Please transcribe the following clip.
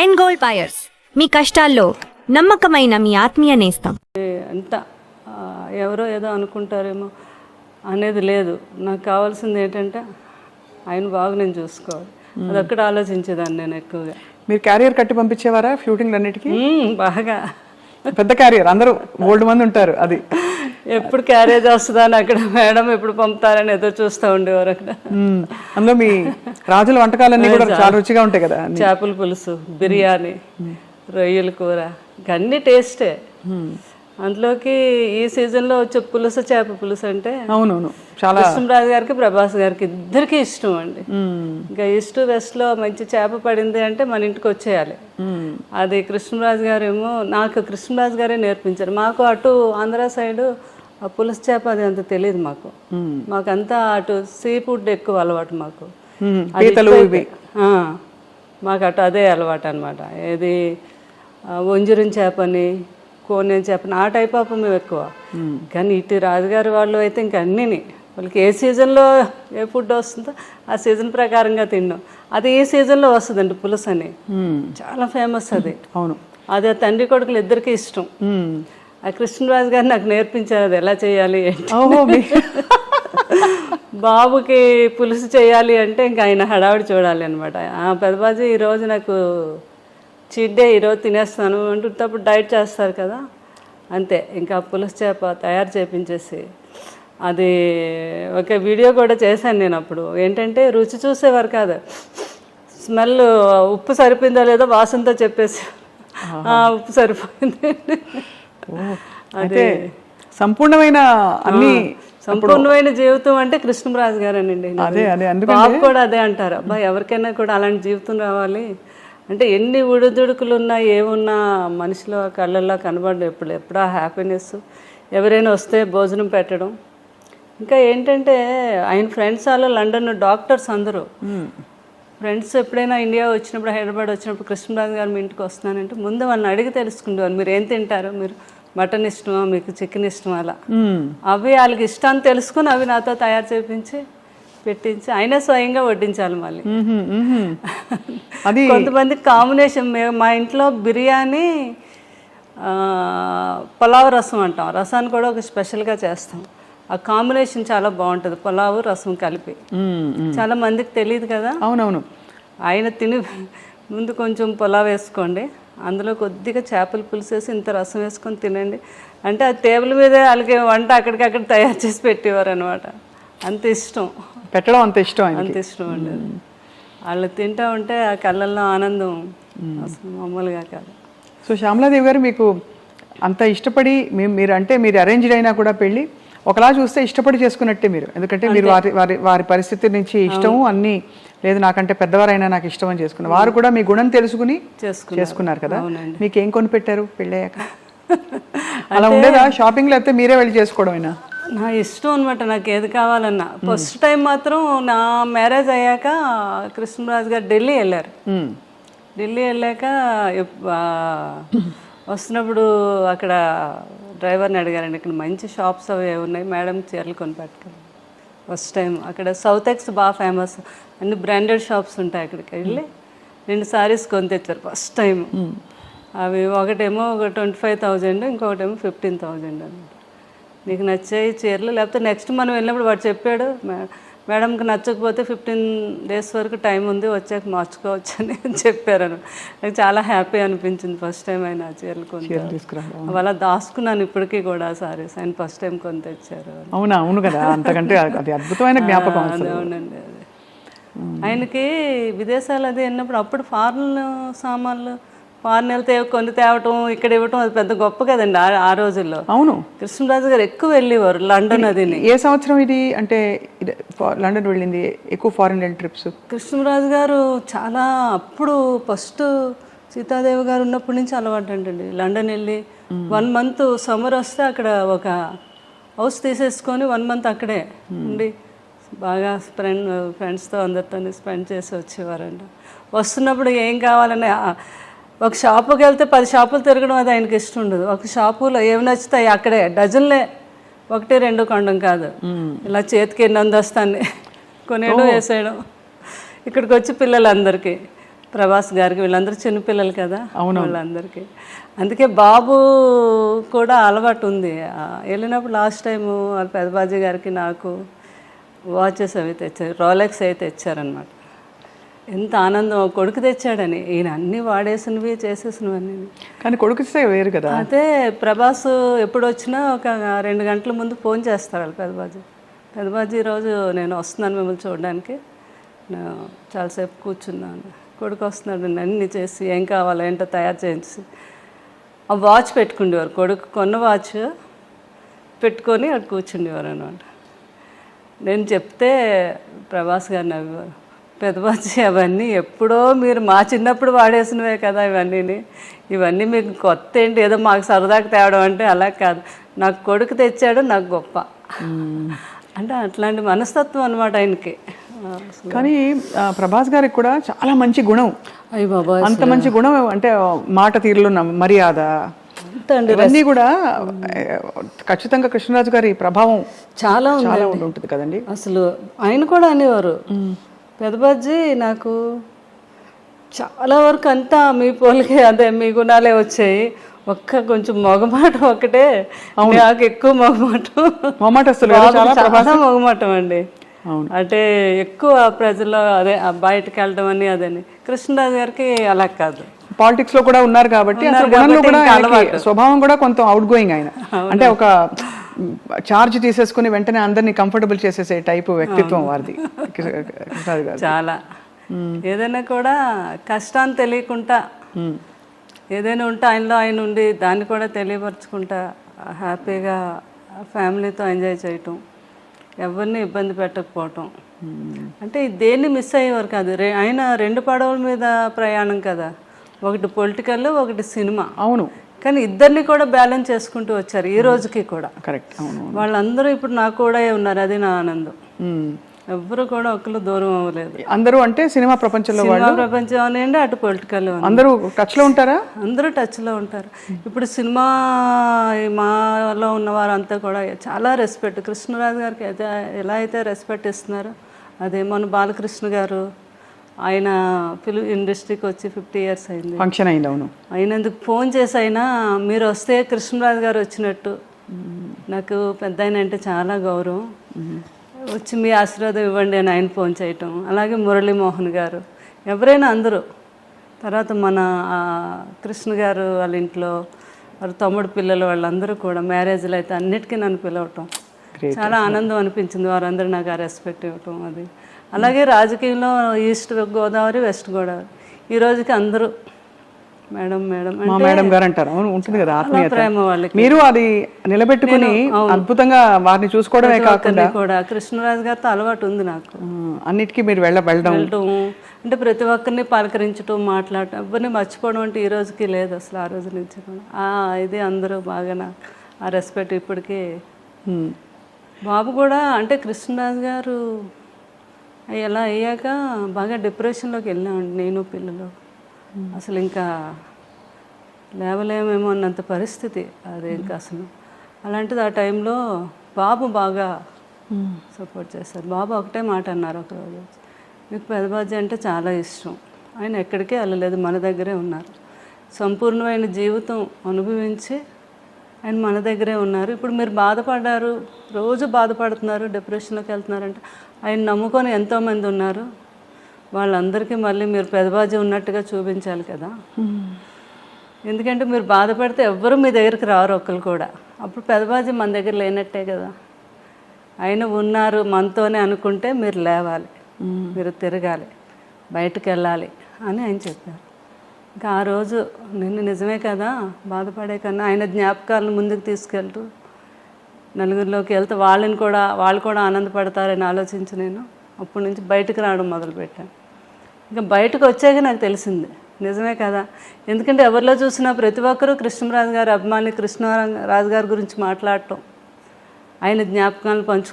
End gold buyers, మీ కష్టాల్లో నమ్మకమైన మీ ఆత్మీయ నేస్తం. అంత ఎవరో ఏదో అనుకుంటారేమో అనేది లేదు. నాకు కావాల్సింది ఏంటంటే ఆయన బాగా నేను చూసుకోవాలి. అదొక్కటి ఆలోచించేదాన్ని నేను ఎక్కువగా. మీరు క్యారియర్ కట్టి పంపించేవారా షూటింగ్ అన్నిటికీ? బాగా పెద్ద క్యారియర్, అందరూ ఓల్డ్ మంది ఉంటారు. అది ఎప్పుడు క్యారేజ్ వస్తుందా అని అక్కడ మేడం ఎప్పుడు పంపుతారని ఎదురు చూస్తూ ఉండేవారు అక్కడ. అందులో మీ రాజుల వంటకాలన్నీ కూడా చాలా రుచిగా ఉంటాయి కదా. చేపల పులుసు, బిర్యానీ, రొయ్యల కూర, అన్ని టేస్టే. అందులోకి ఈ సీజన్లో వచ్చే పులుసు, చేప పులుసు అంటే అవునవును చాలా కృష్ణరాజు గారికి, ప్రభాస్ గారికి ఇద్దరికి ఇష్టం అండి. ఇంకా ఈస్ట్ వెస్ట్ లో మంచి చేప పడింది అంటే మన ఇంటికి వచ్చేయాలి. అది కృష్ణరాజు గారు ఏమో, నాకు కృష్ణరాజు గారే నేర్పించారు. మాకు అటు ఆంధ్ర సైడ్ ఆ పులుసు చేప అది అంత తెలియదు మాకు. మాకంతా అటు సీ ఫుడ్ ఎక్కువ అలవాటు మాకు. మాకు అటు అదే అలవాటు అనమాట. ఏది వంజరం చేపని, కోనేం చేపని, ఆ టైప్ ఆఫ్ మేము ఎక్కువ. కానీ ఇటు రాజుగారి వాళ్ళు అయితే ఇంక అన్నీని వాళ్ళకి ఏ సీజన్లో ఏ ఫుడ్ వస్తుందో ఆ సీజన్ ప్రకారంగా తిన్నాం. అది ఈ సీజన్లో వస్తుందండి పులుసు అని, చాలా ఫేమస్ అది. అవును, అది ఆ తండ్రి కొడుకులు ఇద్దరికి ఇష్టం. ఆ కృష్ణరాజు గారు నాకు నేర్పించారు అది ఎలా చేయాలి ఏంటి. బాబుకి పులుసు చేయాలి అంటే ఇంకా ఆయన హడావిడి చూడాలి అనమాట. పెద్దబాజీ ఈరోజు నాకు చీట్ డే, ఈరోజు తినేస్తాను అంటున్నప్పుడు డైట్ చేస్తారు కదా, అంతే. ఇంకా పులుసు చేప తయారు చేపించేసి అది ఒక వీడియో కూడా చేశాను నేను. అప్పుడు ఏంటంటే రుచి చూసేవారు కాదు, స్మెల్ ఉప్పు సరిపోయిందో లేదో వాసనతో చెప్పేసి ఉప్పు సరిపోయింది. అదే సంపూర్ణమైన అన్ని సంపూర్ణమైన జీవితం అంటే కృష్ణరాజు గారేనండి. బాబు కూడా అదే అంటారు, అబ్బా ఎవరికైనా కూడా అలాంటి జీవితం రావాలి అంటే ఎన్ని ఉడుదుడుకులు ఉన్నా ఏమున్నా మనిషిలో కళ్ళల్లో కనబడడం ఎప్పుడా హ్యాపీనెస్. ఎవరైనా వస్తే భోజనం పెట్టడం. ఇంకా ఏంటంటే ఆయన ఫ్రెండ్స్ వాళ్ళు లండన్ డాక్టర్స్ అందరూ ఫ్రెండ్స్ ఎప్పుడైనా ఇండియా వచ్చినప్పుడు, హైదరాబాద్ వచ్చినప్పుడు కృష్ణరాజు గారు మీ ఇంటికి వస్తున్నానంటే ముందు వాళ్ళని అడిగి తెలుసుకుంటారు, మీరు ఏం తింటారు, మీరు మటన్ ఇష్టమా, మీకు చికెన్ ఇష్టమా, అలా అవి వాళ్ళకి ఇష్టాన్ని తెలుసుకుని అవి నాతో తయారు చేయించి పెట్టించి ఆయనే స్వయంగా వడ్డించాలి. మళ్ళీ కొంతమంది కాంబినేషన్, మా ఇంట్లో బిర్యానీ, పులావ్ రసం అంటాం, రసాన్ని కూడా ఒక స్పెషల్గా చేస్తాం. ఆ కాంబినేషన్ చాలా బాగుంటుంది, పులావు రసం కలిపి. చాలా మందికి తెలియదు కదా. అవునవును. ఆయన తిని ముందు కొంచెం పులావ్ వేసుకోండి, అందులో కొద్దిగా చేపల పులుసు వేసి ఇంత రసం వేసుకొని తినండి అంటే ఆ టేబుల్ మీదే వాళ్ళకి వంట అక్కడికక్కడ తయారు చేసి పెట్టేవారు అనమాట. అంత ఇష్టం పెట్టడం, అంత ఇష్టం, అంత ఇష్టం అండి. వాళ్ళు తింటూ ఉంటే ఆ కళ్ళల్లో ఆనందం అసలు మామూలుగా కాదు. సో శ్యామలాదేవి గారు, మీకు అంత ఇష్టపడి మీరు అంటే మీరు అరేంజ్డ్ అయినా కూడా పెళ్ళి ఒకలా చూస్తే ఇష్టపడి చేసుకున్నట్టే మీరు. ఎందుకంటే మీరు వారి పరిస్థితి నుంచి ఇష్టము అన్నీ లేదు, నాకంటే పెద్దవారైనా నాకు ఇష్టం అని చేసుకున్నారు. వారు కూడా మీ గుణం తెలుసుకుని చేసుకున్నారు కదా. మీకు ఏం కొనిపెట్టారు పెళ్ళయ్యాక? అలా ఉండేదా షాపింగ్, లేకపోతే మీరే వెళ్ళి చేసుకోవడమేనా? నా ఇష్టం అనమాట, నాకు ఏది కావాలన్నా. ఫస్ట్ టైం మాత్రం నా మ్యారేజ్ అయ్యాక కృష్ణరాజు గారు ఢిల్లీ వెళ్ళారు. ఢిల్లీ వెళ్ళాక వస్తున్నప్పుడు అక్కడ డ్రైవర్ని అడిగారండి, ఇక్కడ మంచి షాప్స్ అవి ఉన్నాయి మేడం, చీరలు కొని పెట్టుకోండి. ఫస్ట్ టైం అక్కడ సౌత్ ఎక్స్ బాగా ఫేమస్, అన్ని బ్రాండెడ్ షాప్స్ ఉంటాయి. అక్కడికి వెళ్ళి 2 సారీస్ కొని తెచ్చారు ఫస్ట్ టైం. అవి ఒకటేమో 25,000, ఇంకొకటేమో 15,000 అనమాట. నీకు నచ్చాయి చీరలు, లేకపోతే నెక్స్ట్ మనం వెళ్ళినప్పుడు వాడు చెప్పాడు, మేడంకి నచ్చకపోతే 15 days వరకు టైం ఉంది, వచ్చాక మార్చుకోవచ్చు అని చెప్పారు. నాకు చాలా హ్యాపీ అనిపించింది ఫస్ట్ టైం ఆయన చీరలు కొని తీసుకురావడం. అలా దాచుకున్నాను ఇప్పటికీ కూడా సారీస్, ఆయన ఫస్ట్ టైం కొని తెచ్చారు. అవునా? అవును కదా, అంతకంటే అది అద్భుతమైన జ్ఞాపకం. అవునండి. అది ఆయనకి విదేశాలు అది వెళ్ళినప్పుడు అప్పుడు ఫారెన్ సామాన్లు, ఫారెన్ వెళ్తే కొన్ని తేవటం, ఇక్కడ ఇవ్వటం, అది పెద్ద గొప్ప కదండి ఆ రోజుల్లో. అవును, కృష్ణరాజు గారు ఎక్కువ వెళ్ళేవారు లండన్. అది ఏ సంవత్సరం ఇది అంటే లండన్ వెళ్ళింది ఎక్కువ ఫారెన్ ట్రిప్స్? కృష్ణరాజు గారు చాలా అప్పుడు ఫస్ట్ సీతాదేవి గారు ఉన్నప్పటి నుంచి అలవాటు అంటండి. లండన్ వెళ్ళి 1 month సమ్మర్ వస్తే అక్కడ ఒక హౌస్ తీసేసుకొని 1 month అక్కడే ఉండి బాగా ఫ్రెండ్స్తో అందరితో స్పెండ్ చేసి వచ్చేవారండి. వస్తున్నప్పుడు ఏం కావాలని ఒక షాపుకి వెళ్తే 10 షాపులు తిరగడం అది ఆయనకి ఇష్టం ఉండదు. ఒక షాపులో ఏమి నచ్చుతాయి అక్కడే డజన్లే, 1-2 కొనడం కాదు, ఇలా చేతికి ఎన్ని అందొస్తాన్ని కొనేయడం, వేసేయడం. ఇక్కడికి వచ్చి పిల్లలందరికీ ప్రభాస్ గారికి, వీళ్ళందరూ చిన్నపిల్లలు కదా వాళ్ళందరికీ. అందుకే బాబు కూడా అలవాటు ఉంది. వెళ్ళినప్పుడు లాస్ట్ టైము వాళ్ళ పెదబాజీ గారికి నాకు వాచెస్ అవి తెచ్చారు, రోలెక్స్ అవి తెచ్చారనమాట. ఎంత ఆనందం, కొడుకు తెచ్చాడని. ఈయన అన్నీ వాడేసినవి చేసేసినవన్నీ. కానీ కొడుకు వేరు కదా. అదే ప్రభాస్ ఎప్పుడు వచ్చినా ఒక 2 గంటల ముందు ఫోన్ చేస్తారు వాళ్ళు పెదబాజీ ఈరోజు నేను వస్తున్నాను మిమ్మల్ని చూడడానికి, నేను చాలాసేపు కూర్చున్నాను, కొడుకు వస్తున్నాడు, అన్నీ చేసి ఏం కావాలో ఏంటో తయారు చేసి ఆ వాచ్ పెట్టుకుండేవారు. కొడుకు కొన్న వాచ్ పెట్టుకొని అక్కడ కూర్చుండేవారు అనమాట. నేను చెప్తే ప్రభాస్ గారు నవ్వేవారు, పెదబాజీ అవన్నీ ఎప్పుడో మీరు మా చిన్నప్పుడు వాడేసినవే కదా ఇవన్నీ మీకు కొత్త ఏంటి, ఏదో మాకు సరదాకి తేవడం అంటే అలా కాదు, నాకు కొడుకు తెచ్చాడు నాకు గొప్ప అంటే అట్లాంటి మనస్తత్వం అనమాట ఆయనకి. కానీ ప్రభాస్ గారికి కూడా చాలా మంచి గుణం. అయ్యి బాబా, అంత మంచి గుణం అంటే మాట తీరులో మర్యాద ఇవన్నీ కూడా ఖచ్చితంగా కృష్ణరాజు గారి ప్రభావం చాలా ఉంటుంది కదండి. అసలు ఆయన కూడా అనేవారు, పెదబాజీ నాకు చాలా వరకు అంతా మీ పోలికే, అదే మీ గుణాలే వచ్చాయి, కొంచెం మొగమాటం ఒకటే నాకు ఎక్కువ మొగమాటం అండి. అంటే ఎక్కువ ప్రజల్లో అదే బయటకు వెళ్ళడం అని అదని. కృష్ణరాజు గారికి అలా కాదు, పాలిటిక్స్ లో కూడా ఉన్నారు కాబట్టి స్వభావం కూడా కొంత అవుట్ గోయింగ్ ఆయన. అంటే ఒక చార్జ్ తీసేసుకుని వెంటనే అందరినీ కంఫర్టబుల్ చేసేసే టైపు వ్యక్తిత్వం వారిది కృష్ణరాజు గారు. చాలా ఏదైనా కూడా కష్టాన్ని తెలియకుండా ఏదైనా ఉంటే ఆయనలో ఆయన ఉండి దాన్ని కూడా తెలియపరచుకుంటా హ్యాపీగా ఫ్యామిలీతో ఎంజాయ్ చేయటం, ఎవరిని ఇబ్బంది పెట్టకపోవటం. అంటే దేన్ని మిస్ అయ్యేవారు కాదు. ఆయన 2 పడవల మీద ప్రయాణం కదా, ఒకటి పొలిటికల్, ఒకటి సినిమా. అవును, కానీ ఇద్దరిని కూడా బ్యాలెన్స్ చేసుకుంటూ వచ్చారు ఈ రోజుకి కూడా. కరెక్ట్. వాళ్ళందరూ ఇప్పుడు నాకు కూడా ఉన్నారు, అది నా ఆనందం. ఎవ్వరు కూడా ఒకరు దూరం అవ్వలేదు. అందరూ అంటే సినిమా ప్రపంచంలో ప్రపంచం అనండి, అటు పొలిటికల్ అందరూ టచ్ లో ఉంటారా? అందరూ టచ్ లో ఉంటారు. ఇప్పుడు సినిమా మాలో ఉన్నవారు అంతా కూడా చాలా రెస్పెక్ట్. కృష్ణరాజు గారికి అయితే ఎలా అయితే రెస్పెక్ట్ ఇస్తున్నారో అదే. మన బాలకృష్ణ గారు ఆయన ఫిల్మ్ ఇండస్ట్రీకి వచ్చి 50 years అయింది, ఫంక్షన్ అయింది. అవును, అయినందుకు ఫోన్ చేసి అయినా మీరు వస్తే కృష్ణరాజు గారు వచ్చినట్టు, నాకు పెద్ద ఆయన అంటే చాలా గౌరవం, వచ్చి మీ ఆశీర్వాదం ఇవ్వండి అని ఆయన ఫోన్ చేయటం. అలాగే మురళీమోహన్ గారు, ఎవరైనా అందరూ. తర్వాత మన కృష్ణ గారు వాళ్ళ ఇంట్లో వాళ్ళ తమ్ముడు పిల్లలు వాళ్ళందరూ కూడా మ్యారేజ్లు అయితే అన్నిటికీ నన్ను పిలవటం చాలా ఆనందం అనిపించింది. వారందరూ నాకు ఆ రెస్పెక్ట్ ఇవ్వటం అది. అలాగే రాజకీయంలో ఈస్ట్ గోదావరి, వెస్ట్ గోదావరి ఈ రోజుకి అందరూ మేడం మేడం మేడం గారు అంటారు. ఉంటుంది కదా ఆత్మీయత, ప్రేమ వాళ్ళకి. మీరు అది నిలబెట్టుకుని అద్భుతంగా వారిని చూసుకోవడమే కాకుండా కూడా కృష్ణరాజు గారితో అలవాటు ఉంది నాకు. అన్నిటికీ మీరు వెళ్ళడం అంటే ప్రతి ఒక్కరిని పలకరించడం, మాట్లాడటం, ఎవరిని మర్చిపోవడం అంటే ఈ రోజుకి లేదు అసలు. ఆ రోజు నుంచి కూడా ఇది అందరూ బాగా నాకు ఆ రెస్పెక్ట్ ఇప్పటికీ. బాబు కూడా అంటే కృష్ణరాజు గారు ఎలా అయ్యాక బాగా డిప్రెషన్లోకి వెళ్ళామండి నేను పిల్లలు. అసలు ఇంకా లేవలేమేమో అన్నంత పరిస్థితి అది. ఇంకా అసలు అలాంటిది ఆ టైంలో బాబు బాగా సపోర్ట్ చేశారు. బాబు ఒకటే మాట అన్నారు ఒకరోజు, మీకు పెదబాజీ అంటే చాలా ఇష్టం, ఆయన ఎక్కడికే వెళ్ళలేదు, మన దగ్గరే ఉన్నారు, సంపూర్ణమైన జీవితం అనుభవించి ఆయన మన దగ్గరే ఉన్నారు. ఇప్పుడు మీరు బాధపడ్డారు, రోజు బాధపడుతున్నారు, డిప్రెషన్లోకి వెళ్తున్నారంటే ఆయన నమ్ముకొని ఎంతోమంది ఉన్నారు, వాళ్ళందరికీ మళ్ళీ మీరు పెదబాజీ ఉన్నట్టుగా చూపించాలి కదా. ఎందుకంటే మీరు బాధపడితే ఎవ్వరూ మీ దగ్గరికి రారు ఒక్కరు కూడా. అప్పుడు పెదబాజీ మన దగ్గర లేనట్టే కదా. ఆయన ఉన్నారు మనతోనే అనుకుంటే మీరు లేవాలి, మీరు తిరగాలి, బయటకు వెళ్ళాలి అని ఆయన చెప్పారు. ఇంకా ఆ రోజు నిజమే కదా, బాధపడే కన్నా ఆయన జ్ఞాపకాలను ముందుకు తీసుకెళ్తూ నలుగురిలోకి వెళ్తే వాళ్ళు కూడా ఆనందపడతారని ఆలోచించి నేను అప్పటి నుంచి బయటకు రావడం మొదలుపెట్టాను. ఇంకా బయటకు వచ్చాక నాకు తెలిసింది నిజమే కదా. ఎందుకంటే ఎవరిలో చూసినా ప్రతి ఒక్కరూ కృష్ణరాజు గారి అభిమాని, కృష్ణరాజు గారి గురించి మాట్లాడటం, ఆయన జ్ఞాపకాలను